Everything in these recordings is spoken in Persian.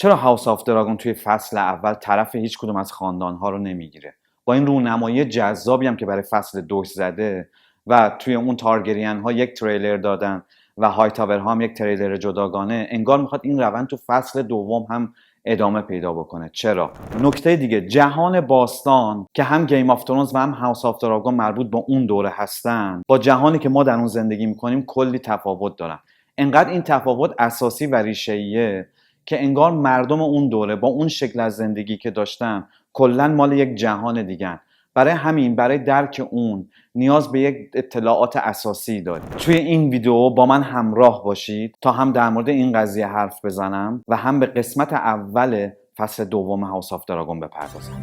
چرا هاوس آف دراگون توی فصل اول طرف هیچ کدوم از خاندانها رو نمیگیره؟ با این رونمایی جذابی هم که برای فصل 2 زده و توی اون تارگریان ها یک تریلر دادن و هایتاور ها هم یک تریلر جداگانه، انگار میخواد این روند تو فصل دوم هم ادامه پیدا بکنه. چرا؟ نکته دیگه، جهان باستان که هم گیم آف ترونز و هم هاوس آف دراگون مربوط به اون دوره هستن، با جهانی که ما در اون زندگی میکنیم کلی تفاوت دارن. انقدر این تفاوت اساسی و ریشه‌ایه که انگار مردم اون دوره با اون شکل از زندگی که داشتن کلا مال یک جهان دیگن. برای همین برای درک اون نیاز به یک اطلاعات اساسی داریم. توی این ویدیو با من همراه باشید تا هم در مورد این قضیه حرف بزنم و هم به قسمت اول فصل دوم هاوس آف دراگون بپردازم.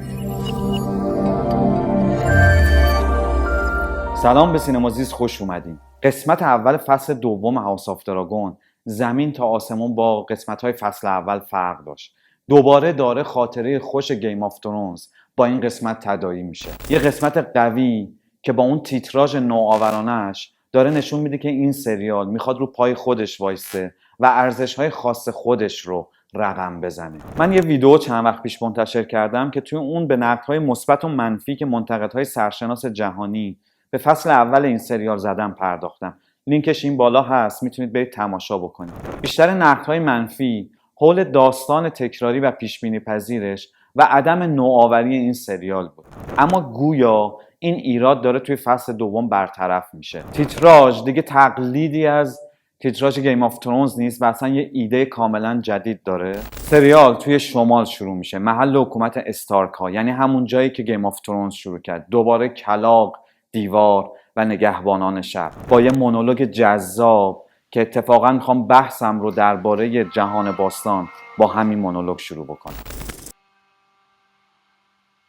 سلام به سینمازیز، خوش اومدین. قسمت اول فصل دوم هاوس آف دراگون زمین تا آسمون با قسمت‌های فصل اول فرق داشت. دوباره داره خاطره خوش گیم آف ترونز با این قسمت تداعی میشه. یه قسمت قوی که با اون تیتراژ نوآورانه‌اش داره نشون میده که این سریال میخواد رو پای خودش وایسته و ارزش‌های خاص خودش رو رقم بزنه. من یه ویدیو چند وقت پیش منتشر کردم که توی اون به نقدهای مثبت و منفی که منتقدهای سرشناس جهانی به فصل اول این سریال زدم پرداختم. لینکش این بالا هست، میتونید برید تماشا بکنید. بیشتر نقدهای منفی حول داستان تکراری و پیشبینی پذیرش و عدم نوآوری این سریال بود. اما گویا این ایراد داره توی فصل دوم برطرف میشه. تیتراژ دیگه تقلیدی از تیتراژ گیم آف ترونز نیست و اصلا یه ایده کاملا جدید داره. سریال توی شمال شروع میشه، محل حکومت استارک ها، یعنی همون جایی که گیم آف ترونز شروع کرد. دوباره کلاغ، دیوار و نگهبانان شب، با یه مونولوگ جذاب که اتفاقا میخوام بحثم رو درباره جهان باستان با همین مونولوگ شروع بکنم.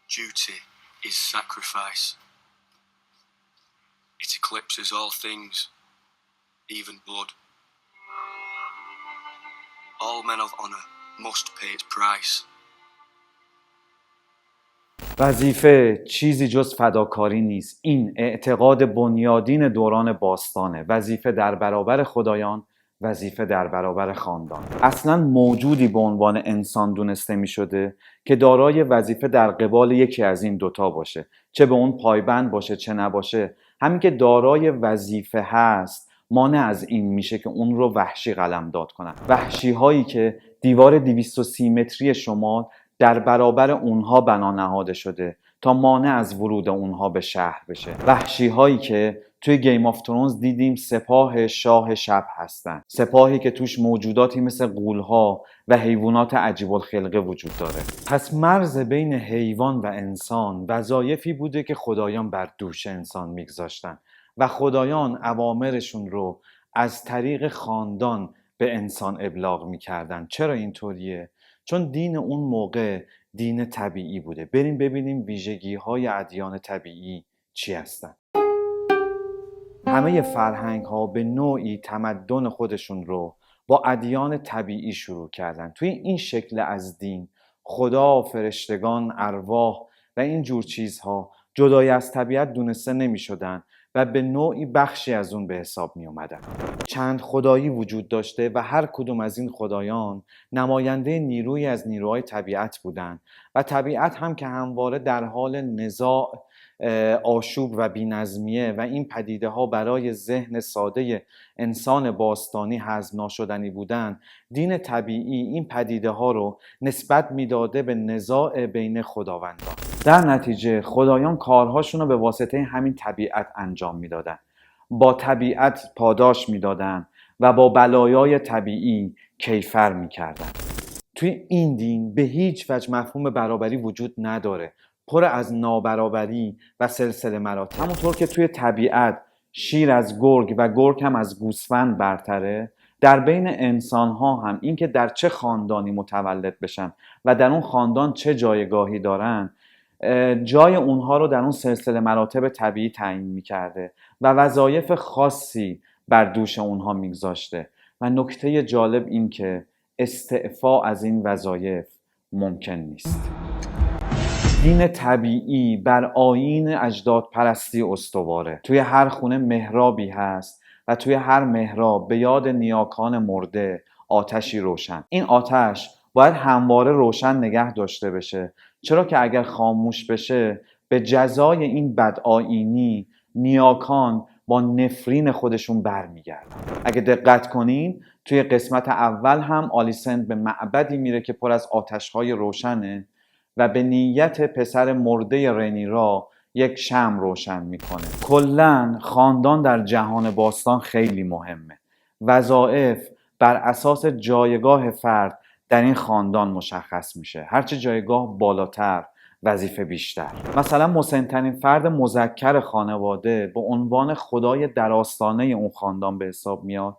Duty is sacrifice. It eclipses all things, even blood. All men of honor must pay its price. وظیفه چیزی جز فداکاری نیست. این اعتقاد بنیادین دوران باستانه. وظیفه در برابر خدایان، وظیفه در برابر خاندان. اصلا موجودی به عنوان انسان دونسته می شده که دارای وظیفه در قبال یکی از این دوتا باشه، چه به اون پایبند باشه چه نباشه. همین که دارای وظیفه هست مانع از این میشه که اون رو وحشی قلمداد کنن. وحشی هایی که دیوار 230 متری شمال در برابر اونها بنا نهاده شده تا مانع از ورود اونها به شهر بشه. وحشی هایی که توی گیم آف ترونز دیدیم سپاه شاه شب هستن، سپاهی که توش موجوداتی مثل غول‌ها و حیوانات عجیب الخلقه وجود داره. پس مرز بین حیوان و انسان وظایفی بوده که خدایان بر دوش انسان میگذاشتن و خدایان اوامرشون رو از طریق خاندان به انسان ابلاغ میکردن. چرا اینطوریه؟ چون دین اون موقع دین طبیعی بوده. بریم ببینیم ویژگی‌های ادیان طبیعی چی هستن. همه فرهنگ‌ها به نوعی تمدن خودشون رو با ادیان طبیعی شروع کردن. توی این شکل از دین، خدا، فرشتگان، ارواح و این جور چیزها جدای از طبیعت دونسته نمی شدن و به نوعی بخشی از اون به حساب می اومدن. چند خدایی وجود داشته و هر کدوم از این خدایان نماینده نیروی از نیروهای طبیعت بودن و طبیعت هم که همواره در حال نزاع، آشوب و بی‌نظمیه و این پدیده ها برای ذهن ساده انسان باستانی هضم ناشدنی بودن، دین طبیعی این پدیده ها رو نسبت میداده به نزاع بین خداوندان. در نتیجه خدایان کارهاشون رو به واسطه همین طبیعت انجام میدادن، با طبیعت پاداش میدادن و با بلایای طبیعی کیفر میکردن. توی این دین به هیچ وجه مفهوم برابری وجود نداره، پر از نابرابری و سلسله مراتب. همونطور که توی طبیعت شیر از گرگ و گرگ هم از گوسفند برتره، در بین انسان ها هم این که در چه خاندانی متولد بشن و در اون خاندان چه جایگاهی دارن، جای اونها رو در اون سلسله مراتب طبیعی تعیین میکرده و وظایف خاصی بر دوش اونها میگذاشته. و نکته جالب این که استعفا از این وظایف ممکن نیست. دین طبیعی بر آیین اجداد پرستی استواره. توی هر خونه محرابی هست و توی هر محراب به یاد نیاکان مرده آتشی روشن. این آتش باید همواره روشن نگه داشته بشه، چرا که اگر خاموش بشه به جزای این بدآیینی نیاکان با نفرین خودشون برمیگردن. اگه دقت کنین توی قسمت اول هم آلیسند به معبدی میره که پر از آتش‌های روشنه و به نیت پسر مرده رنیرا یک شمع روشن میکنه. کلاً خاندان در جهان باستان خیلی مهمه. وظایف بر اساس جایگاه فرد در این خاندان مشخص میشه. هرچه جایگاه بالاتر وظیفه بیشتر. مثلا مسن‌ترین فرد مذکر خانواده به عنوان خدای در آستانه اون خاندان به حساب میاد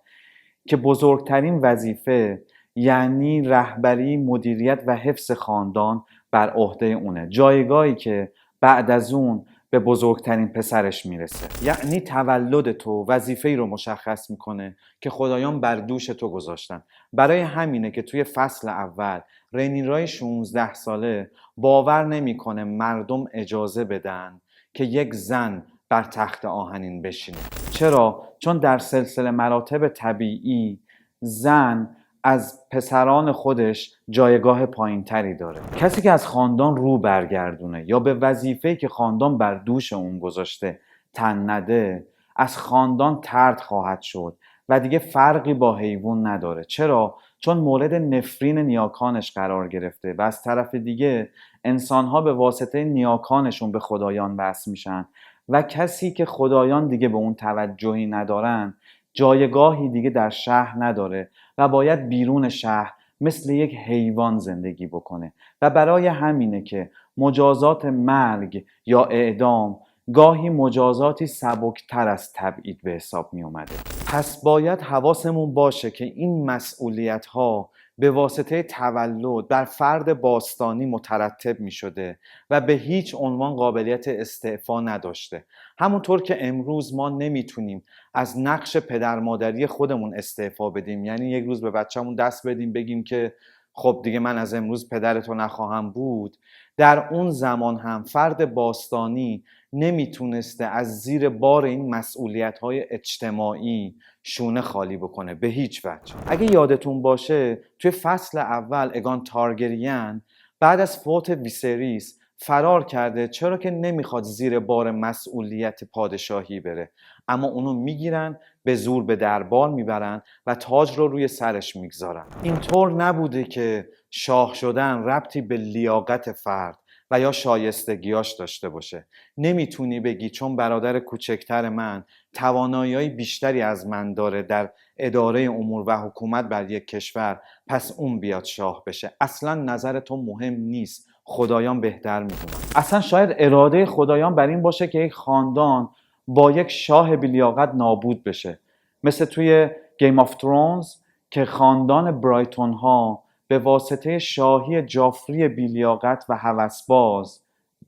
که بزرگترین وظیفه یعنی رهبری، مدیریت و حفظ خاندان بر عهده اونه. جایگاهی که بعد از اون به بزرگترین پسرش میرسه. یعنی تولد تو وظیفه‌ای رو مشخص میکنه که خدایان بر دوش تو گذاشتن. برای همینه که توی فصل اول رنیرای 16 ساله باور نمیکنه مردم اجازه بدن که یک زن بر تخت آهنین بشینه. چرا؟ چون در سلسله مراتب طبیعی زن از پسران خودش جایگاه پایینتری داره. کسی که از خاندان رو برگردونه یا به وظیفه‌ای که خاندان بر دوش اون گذاشته تن نده، از خاندان طرد خواهد شد و دیگه فرقی با حیوان نداره. چرا؟ چون مورد نفرین نیاکانش قرار گرفته و از طرف دیگه انسان‌ها به واسطه نیاکانشون به خدایان وصل میشن و کسی که خدایان دیگه به اون توجهی ندارن جایگاهی دیگه در شهر نداره و باید بیرون شهر مثل یک حیوان زندگی بکنه و برای همینه که مجازات مرگ یا اعدام گاهی مجازاتی سبکتر از تبعید به حساب می اومده. پس باید حواسمون باشه که این مسئولیت ها به واسطه تولد بر فرد باستانی مترتب می شده و به هیچ عنوان قابلیت استعفا نداشته. همونطور که امروز ما نمیتونیم از نقش پدر مادری خودمون استعفا بدیم، یعنی یک روز به بچه‌مون دست بدیم بگیم که خب دیگه من از امروز پدرتو نخواهم بود، در اون زمان هم فرد باستانی نمیتونسته از زیر بار این مسئولیت‌های اجتماعی شونه خالی بکنه به هیچ وجه. اگه یادتون باشه توی فصل اول اگان تارگریان بعد از فوت ویسریس فرار کرده، چرا که نمیخواد زیر بار مسئولیت پادشاهی بره، اما اونو میگیرن به زور به دربار میبرن و تاج رو روی سرش میگذارن. اینطور نبوده که شاه شدن ربطی به لیاقت فرد و یا شایستگیاش داشته باشه. نمیتونی بگی چون برادر کوچکتر من توانایی‌های بیشتری از من داره در اداره امور و حکومت بر یک کشور پس اون بیاد شاه بشه. اصلا نظر تو مهم نیست، خدایان بهتر میدونن. اصلا شاید اراده خدایان بر این باشه که یک خاندان با یک شاه بی‌لیاقت نابود بشه، مثل توی گیم آف ترونز که خاندان برایتون ها به واسطه شاهی جافری بی‌لیاقت و هوسباز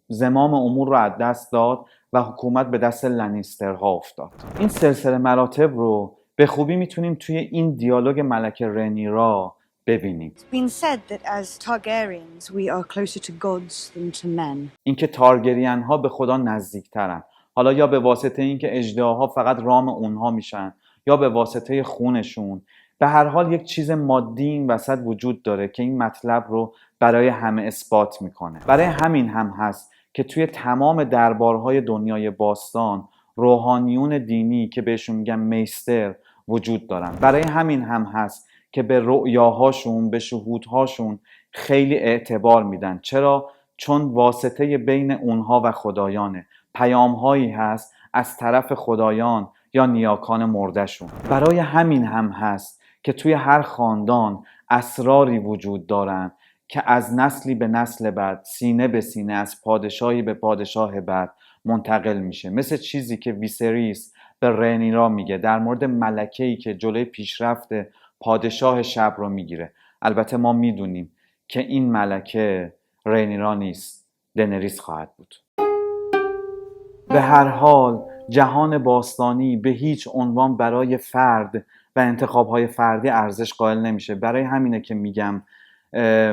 زمام امور رو از دست داد و حکومت به دست لنیسترها افتاد. این سلسله مراتب رو به خوبی میتونیم توی این دیالوگ ملکه رنیرا ببینیم. It's been said that as Targaryens we are closer to gods than to men. اینکه تارگریان ها به خدا نزدیکترن، حالا یا به واسطه اینکه اژدهاها فقط رام اونها میشن یا به واسطه خونشون. به هر حال یک چیز مادی این وسط وجود داره که این مطلب رو برای همه اثبات میکنه. برای همین هم هست که توی تمام دربارهای دنیای باستان روحانیون دینی که بهشون میگن میستر وجود دارن. برای همین هم هست که به رؤیاهاشون، به شهودهاشون خیلی اعتبار میدن. چرا؟ چون واسطه بین اونها و خدایانه، پیامهایی هست از طرف خدایان یا نیاکان مردشون. برای همین هم هست که توی هر خاندان اسراری وجود دارن که از نسلی به نسل بعد، سینه به سینه، از پادشاهی به پادشاه بعد منتقل میشه. مثل چیزی که ویسریس به رنیرا میگه در مورد ملکه‌ای که جلوی پیشرفت پادشاه شب رو میگیره. البته ما میدونیم که این ملکه رنیرا نیست، دنریس خواهد بود. به هر حال جهان باستانی به هیچ عنوان برای فرد و انتخاب‌های فردی ارزش قائل نمیشه. برای همینه که میگم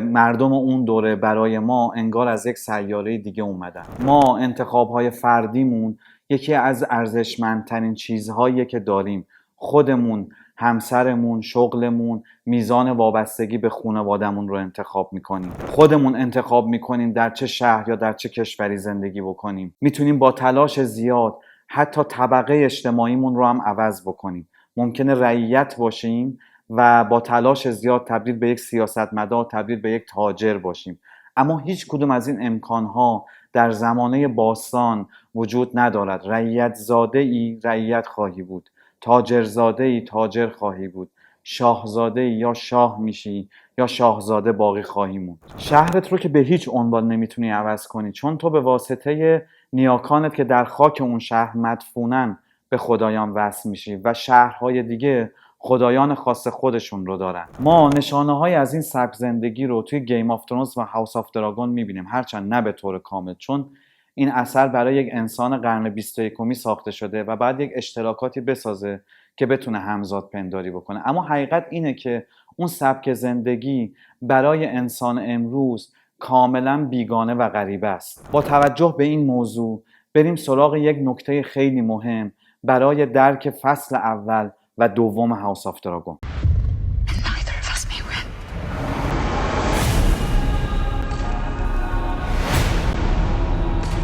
مردم اون دوره برای ما انگار از یک سیاره دیگه اومدن. ما انتخاب‌های فردیمون یکی از ارزشمندترین چیزهاییه که داریم. خودمون همسرمون، شغلمون، میزان وابستگی به خانواده‌مون رو انتخاب میکنیم. خودمون انتخاب میکنیم در چه شهر یا در چه کشوری زندگی بکنیم. میتونیم با تلاش زیاد حتی طبقه اجتماعیمون رو هم عوض بکنیم. ممکنه رعیت باشیم و با تلاش زیاد تبدیل به یک سیاستمدار، تبدیل به یک تاجر باشیم. اما هیچ کدوم از این امکانها در زمانه باستان وجود ندارد. رعیت زاده ای رعیت خواهی بود، تاجر زاده ای تاجر خواهی بود، شاهزاده ای یا شاه میشی یا شاهزاده باقی خواهی موند. شهرت رو که به هیچ عنوان نمیتونی عوض کنی، چون تو به واسطه نیاکانت که در خاک اون شهر مدفونن به خدایان وصل میشی و شهرهای دیگه خدایان خاص خودشون رو دارن. ما نشانه های از این سبک زندگی رو توی گیم آف ترونز و هاوس آف دراگون میبینیم، هرچند نه به طور کامل، چون این اثر برای یک انسان قرن 21 ساخته شده و بعد یک اشتراکاتی بسازه که بتونه همزاد پنداری بکنه. اما حقیقت اینه که اون سبک زندگی برای انسان امروز کاملا بیگانه و غریبه است. با توجه به این موضوع بریم سراغ یک نکته خیلی مهم برای درک فصل اول و دوم هاوس آف دراگون.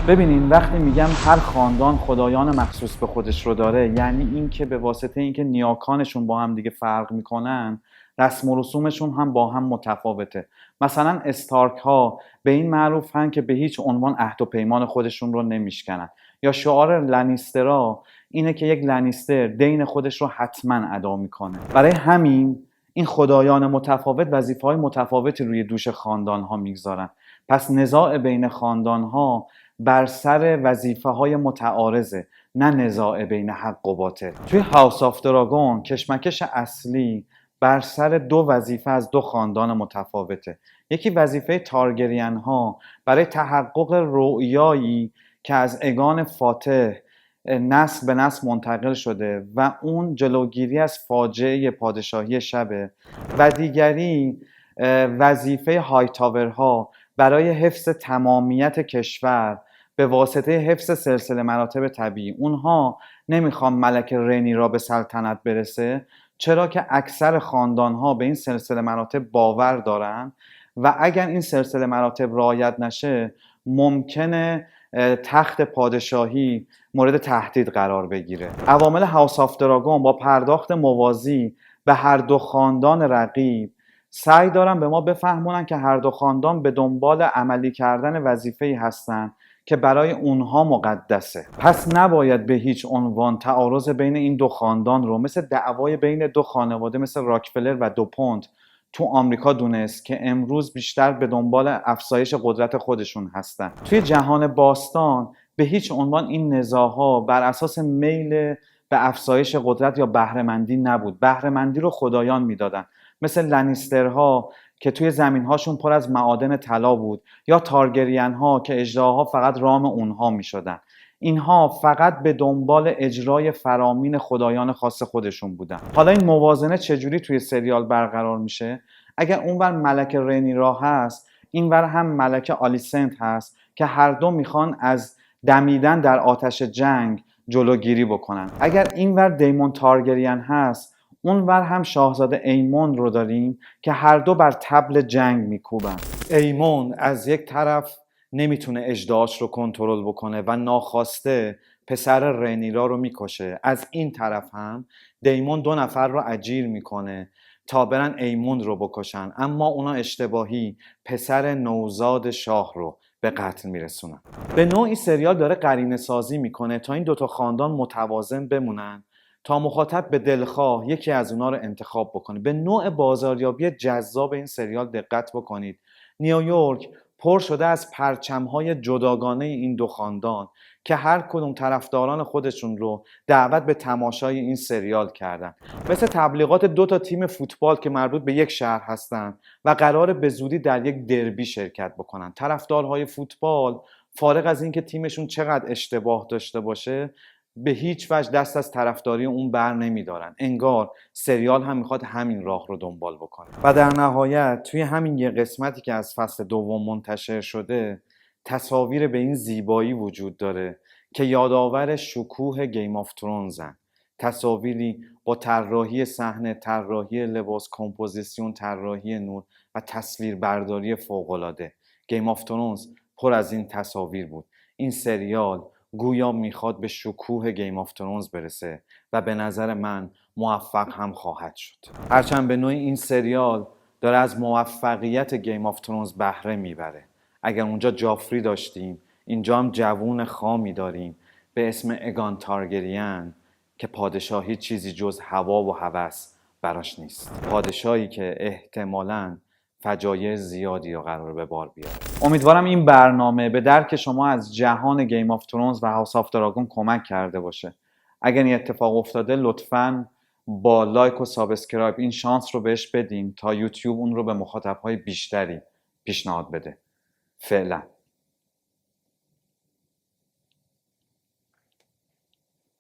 ببینین وقتی میگم هر خاندان خدایان مخصوص به خودش رو داره، یعنی این که به واسطه اینکه نیاکانشون با هم دیگه فرق میکنن، رسم و رسومشون هم با هم متفاوته. مثلا استارک ها به این معروفن که به هیچ عنوان عهد و پیمان خودشون رو نمیشکنن، یا شعار لنیسترها اینه که یک لنیستر دین خودش رو حتما ادا میکنه. برای همین این خدایان متفاوت وظیفه‌های متفاوتی روی دوش خاندان ها میگذارن. پس نزاع بین خاندان ها بر سر وظیفه‌های متعارضه، نه نزاع بین حق و باطل. توی هاوس آف دراگون کشمکش اصلی بر سر دو وظیفه از دو خاندان متفاوته. یکی وظیفه تارگریان ها برای تحقق رؤیایی که از اگان فاتح نسل به نسل منتقل شده و اون جلوگیری از فاجعه پادشاهی شبه، و دیگری وظیفه هایتاورها برای حفظ تمامیت کشور به واسطه حفظ سلسله مراتب طبیعی. اونها نمیخوان ملک رینی را به سلطنت برسه، چرا که اکثر خاندانها به این سلسله مراتب باور دارن و اگر این سلسله مراتب رعایت نشه ممکنه تخت پادشاهی مورد تهدید قرار بگیره. عوامل هاوس آف دراگون با پرداخت موازی به هر دو خاندان رقیب سعی دارن به ما بفهمونن که هر دو خاندان به دنبال عملی کردن وظیفه‌ای هستن که برای اونها مقدسه. پس نباید به هیچ عنوان تعارض بین این دو خاندان رو مثل دعوای بین دو خانواده مثل راکفلر و دوپونت تو آمریکا دونست که امروز بیشتر به دنبال افزایش قدرت خودشون هستن. توی جهان باستان به هیچ عنوان این نزاع‌ها بر اساس میل به افزایش قدرت یا بهره‌مندی نبود. بهره‌مندی رو خدایان میدادن، مثل لنیسترها که توی زمینهاشون پر از معادن طلا بود، یا تارگریان ها که اژدهاها فقط رام اونها میشدن. اینها فقط به دنبال اجرای فرامین خدایان خاص خودشون بودن. حالا این موازنه چجوری توی سریال برقرار میشه؟ اگر اونور ملک رینیرا هست، اینور هم ملک آلیسنت هست که هر دو میخوان از دمیدن در آتش جنگ جلوگیری بکنن. اگر اینور دیمون تارگریان هست، اونور هم شاهزاده ایمون رو داریم که هر دو بر طبل جنگ میکوبن. ایمون از یک طرف نمیتونه اژدهاش رو کنترل بکنه و ناخواسته پسر رینیرا رو میکشه. از این طرف هم دیمون 2 نفر رو اجیر میکنه تا برن ایمون رو بکشن، اما اونا اشتباهی پسر نوزاد شاه رو به قتل میرسونن. به نوعی سریال داره قرینه سازی میکنه تا این دوتا خاندان متوازن بمونن، تا مخاطب به دلخواه یکی از اونا رو انتخاب بکنه. به نوع بازاریابی جذاب این سریال دقت بکنید. نیویورک پر شده از پرچم‌های جداگانه این دو خاندان که هر کدوم طرفداران خودشون رو دعوت به تماشای این سریال کردن. مثل تبلیغات 2 تا تیم فوتبال که مربوط به یک شهر هستن و قراره به زودی در یک دربی شرکت بکنن. طرفدارهای فوتبال فارغ از اینکه تیمشون چقدر اشتباه داشته باشه به هیچ وجه دست از طرفداری اون بر نمیدارن. انگار سریال هم میخواد همین راه رو دنبال بکنه. و در نهایت توی همین یه قسمتی که از فصل دوم منتشر شده تصاویر به این زیبایی وجود داره که یادآور شکوه گیم آف ترونزن. تصاویری با طراحی صحنه، طراحی لباس، کمپوزیسیون، طراحی نور و تصویر برداری فوق‌العاده. گیم آف ترونز پر از این تصاویر بود. این سریال گویا میخواد به شکوه گیم آف ترونز برسه و به نظر من موفق هم خواهد شد. هرچند به نوعی این سریال داره از موفقیت گیم آف ترونز بهره میبره. اگر اونجا جافری داشتیم، اینجا هم جوون خامی داریم به اسم اگان تارگریان که پادشاهی چیزی جز هوا و هوس براش نیست. پادشاهی که احتمالاً فجایع زیادی رو قرار به بار بیاره. امیدوارم این برنامه به درک شما از جهان گیم آف ترونز و هاوس آف دراگون کمک کرده باشه. اگر این اتفاق افتاده لطفاً با لایک و سابسکرایب این شانس رو بهش بدین تا یوتیوب اون رو به مخاطبهای بیشتری پیشنهاد بده. فعلا